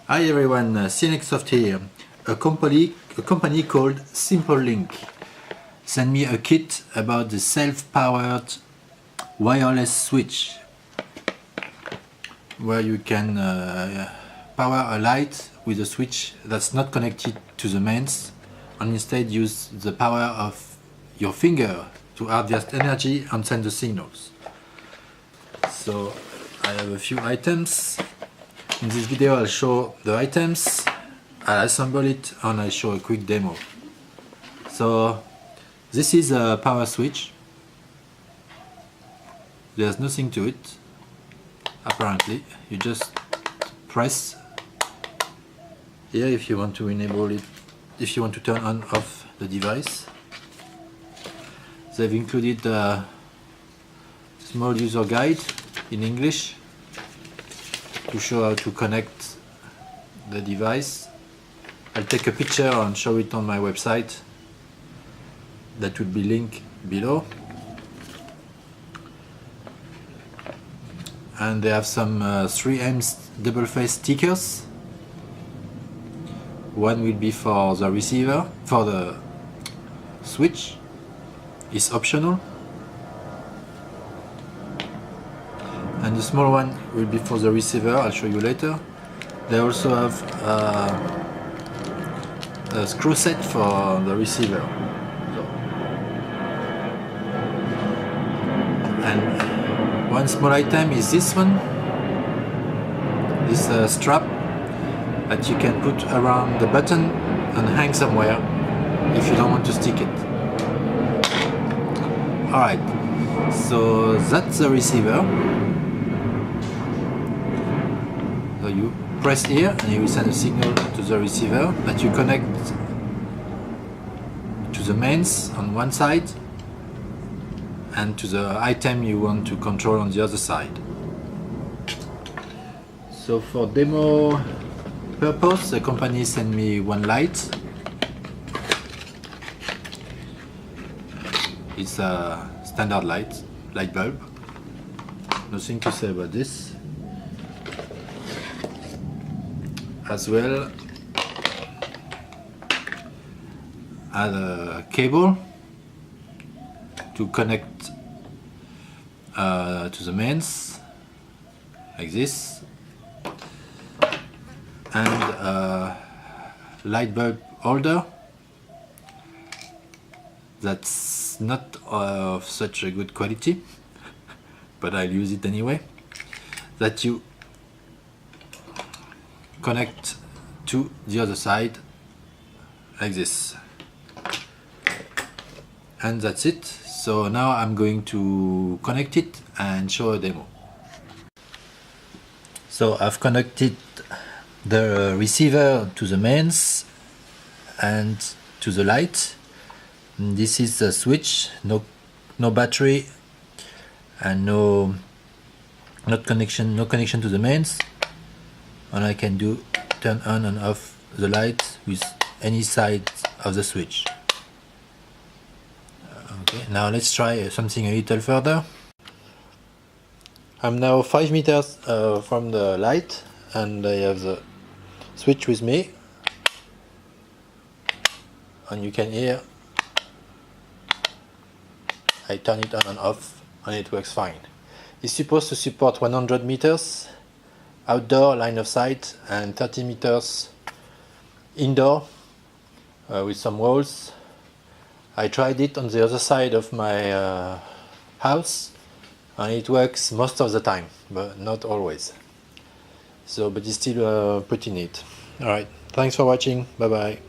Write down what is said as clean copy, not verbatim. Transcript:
Hi everyone, Soft here. A company called Simplelink sent me a kit about the self-powered wireless switch where you can power a light with a switch that's not connected to the mains and instead use the power of your finger to harvest energy and send the signals. So I have a few items. In this video I'll show the items, I'll assemble it and I'll show a quick demo. So this is a power switch. There's nothing to it, apparently. You just press here if you want to enable it, if you want to turn on off the device. They've included a small user guide in English to show how to connect the device. I'll take a picture and show it on my website. That will be linked below. And they have some 3M double face stickers. One will be for the receiver, for the switch. It's optional. And the small one will be for the receiver, I'll show you later. They also have a screw set for the receiver. And one small item is this one. This strap that you can put around the button and hang somewhere if you don't want to stick it. Alright, so that's the receiver. So you press here and you will send a signal to the receiver that you connect to the mains on one side and to the item you want to control on the other side. So for demo purpose, the company sent me one light. It's a standard light bulb. Nothing to say about this. As well as a cable to connect to the mains, like this, and a light bulb holder that's not of such a good quality, but I'll use it anyway, that you connect to the other side like this, and that's it. So now I'm going to connect it and show a demo. So I've connected the receiver to the mains and to the light. And this is the switch, no battery and no connection to the mains. And I can turn on and off the light with any side of the switch. Okay, now let's try something a little further. I'm now 5 meters from the light and I have the switch with me, and you can hear I turn it on and off and it works fine. It's supposed to support 100 meters outdoor line of sight and 30 meters indoor with some walls. I tried it on the other side of my house and it works most of the time, but not always. So, but it's still pretty neat. Alright, thanks for watching, bye bye.